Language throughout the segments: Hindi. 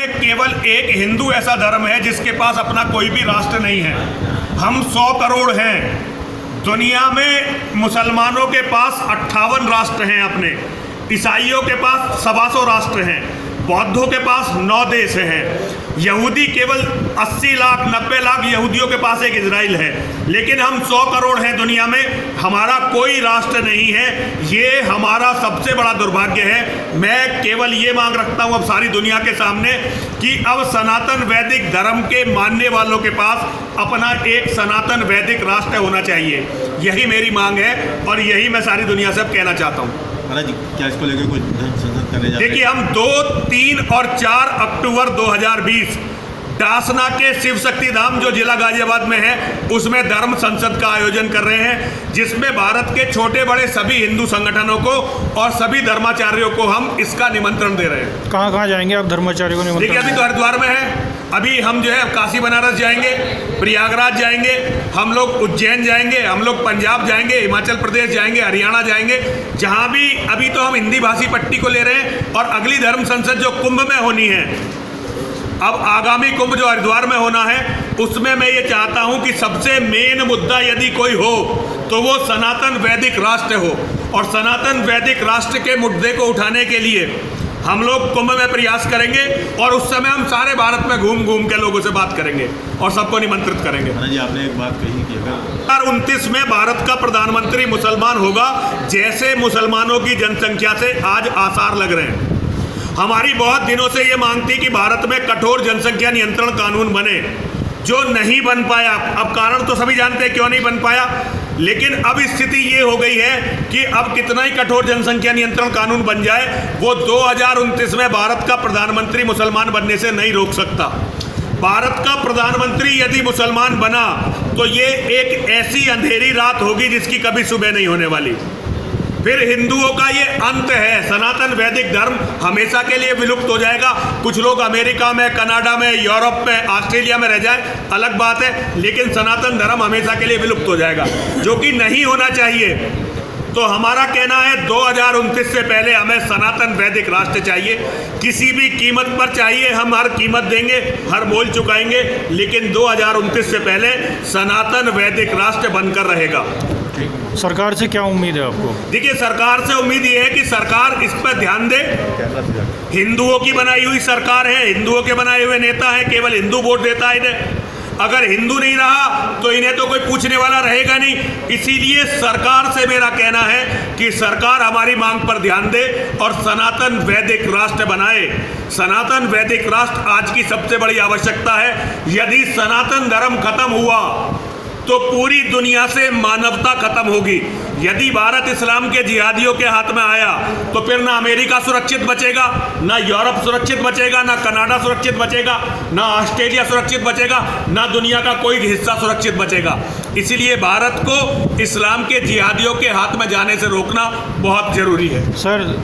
में केवल एक हिंदू ऐसा धर्म है जिसके पास अपना कोई भी राष्ट्र नहीं है। हम 100 करोड़ हैं। दुनिया में मुसलमानों के पास 58 राष्ट्र हैं अपने, ईसाइयों के पास 125 राष्ट्र हैं, बौद्धों के पास 9 देश हैं, यहूदी केवल 80 लाख 90 लाख यहूदियों के पास एक इजराइल है। लेकिन हम 100 करोड़ हैं दुनिया में, हमारा कोई राष्ट्र नहीं है। ये हमारा सबसे बड़ा दुर्भाग्य है। मैं केवल ये मांग रखता हूँ अब सारी दुनिया के सामने कि अब सनातन वैदिक धर्म के मानने वालों के पास अपना एक सनातन वैदिक राष्ट्र होना चाहिए। यही मेरी मांग है और यही मैं सारी दुनिया से अब कहना चाहता हूँ। महाराज क्या इसको लेकर कुछ धर्म संसद करने जा रहे हैं? देखिए, हम 2, 3 और 4 अक्टूबर 2020 डासना के शिव शक्ति धाम जो जिला गाजियाबाद में है उसमें धर्म संसद का आयोजन कर रहे हैं, जिसमें भारत के छोटे बड़े सभी हिंदू संगठनों को और सभी धर्माचार्यों को हम इसका निमंत्रण दे रहे हैं। कहाँ कहाँ जाएंगे आप धर्माचार्यों को निमंत्रण? देखिए, अभी तो हरिद्वार में है, अभी हम जो है काशी बनारस जाएंगे, प्रयागराज जाएंगे, हम लोग उज्जैन जाएंगे, हम लोग पंजाब जाएंगे, हिमाचल प्रदेश जाएंगे, हरियाणा जाएंगे, जहाँ भी अभी तो हम हिंदी भाषी पट्टी को ले रहे हैं। और अगली धर्म संसद जो कुंभ में होनी है, अब आगामी कुंभ जो हरिद्वार में होना है, उसमें मैं ये चाहता हूं कि सबसे मेन मुद्दा यदि कोई हो तो वो सनातन वैदिक राष्ट्र हो। और सनातन वैदिक राष्ट्र के मुद्दे को उठाने के लिए हम लोग कुंभ में प्रयास करेंगे और उस समय हम सारे भारत में घूम घूम के लोगों से बात करेंगे और सबको निमंत्रित करेंगे। महाराज जी, आपने एक बात कही कि अगर 2029 में भारत का प्रधानमंत्री मुसलमान होगा, जैसे मुसलमानों की जनसंख्या से आज आसार लग रहे हैं। हमारी बहुत दिनों से ये मांग थी कि भारत में कठोर जनसंख्या नियंत्रण कानून बने, जो नहीं बन पाया। अब कारण तो सभी जानते हैं क्यों नहीं बन पाया, लेकिन अब स्थिति ये हो गई है कि अब कितना ही कठोर जनसंख्या नियंत्रण कानून बन जाए, वो 2029 में भारत का प्रधानमंत्री मुसलमान बनने से नहीं रोक सकता। भारत का प्रधानमंत्री यदि मुसलमान बना तो ये एक ऐसी अंधेरी रात होगी जिसकी कभी सुबह नहीं होने वाली। फिर हिंदुओं का ये अंत है। सनातन वैदिक धर्म हमेशा के लिए विलुप्त हो जाएगा। कुछ लोग अमेरिका में, कनाडा में, यूरोप में, ऑस्ट्रेलिया में रह जाए, अलग बात है, लेकिन सनातन धर्म हमेशा के लिए विलुप्त हो जाएगा, जो कि नहीं होना चाहिए। तो हमारा कहना है 2029 से पहले हमें सनातन वैदिक राष्ट्र चाहिए, किसी भी कीमत पर चाहिए। हम हर कीमत देंगे, हर मोल चुकाएंगे, लेकिन 2029 से पहले सनातन वैदिक राष्ट्र बनकर रहेगा। सरकार से क्या उम्मीद है आपको? देखिए, सरकार से उम्मीद ये है कि सरकार इस पर ध्यान दे। हिंदुओं की बनाई हुई सरकार है, हिंदुओं के बनाए हुए नेता हैं, केवल हिंदू वोट देता है इन्हें। अगर हिंदू नहीं रहा तो इन्हें तो कोई पूछने वाला रहेगा नहीं। इसीलिए सरकार से मेरा कहना है कि सरकार हमारी मांग पर ध्यान दे और सनातन वैदिक राष्ट्र बनाए। सनातन वैदिक राष्ट्र आज की सबसे बड़ी आवश्यकता है। यदि सनातन धर्म खत्म हुआ तो पूरी दुनिया से मानवता खत्म होगी। यदि भारत इस्लाम के जिहादियों के हाथ में आया तो फिर ना अमेरिका सुरक्षित बचेगा, ना यूरोप सुरक्षित बचेगा, ना कनाडा सुरक्षित बचेगा, ना ऑस्ट्रेलिया सुरक्षित बचेगा, ना दुनिया का कोई हिस्सा सुरक्षित बचेगा। इसीलिए भारत को इस्लाम के जिहादियों के हाथ में जाने से रोकना बहुत जरूरी है। सर,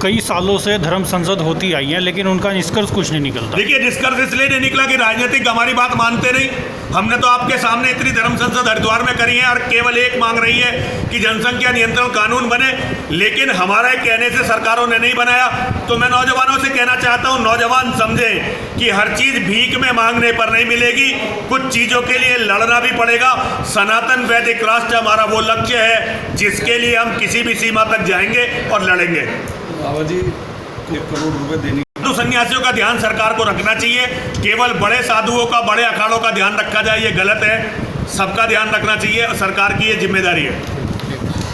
कई सालों से धर्म संसद होती आई है, लेकिन उनका निष्कर्ष कुछ नहीं निकलता। देखिए, निष्कर्ष इसलिए नहीं निकला कि राजनीतिक हमारी बात मानते नहीं। हमने तो आपके सामने इतनी धर्म संसद हरिद्वार में करी है और केवल एक मांग रही है कि जनसंख्या नियंत्रण कानून बने, लेकिन हमारे कहने से सरकारों ने नहीं बनाया। तो मैं नौजवानों से कहना चाहता हूं, नौजवान समझें कि हर चीज भीख में मांगने पर नहीं मिलेगी, कुछ चीजों के लिए लड़ना भी पड़ेगा। सनातन वैदिक राष्ट्र हमारा वो लक्ष्य है जिसके लिए हम किसी भी सीमा तक जाएंगे और लड़ेंगे। बाबा जी, 1 करोड़ रुपए देने हिंदू सन्यासियों का ध्यान सरकार को रखना चाहिए। केवल बड़े साधुओं का, बड़े अखाड़ों का ध्यान रखा जाए, ये गलत है। सबका ध्यान रखना चाहिए और सरकार की ये जिम्मेदारी है।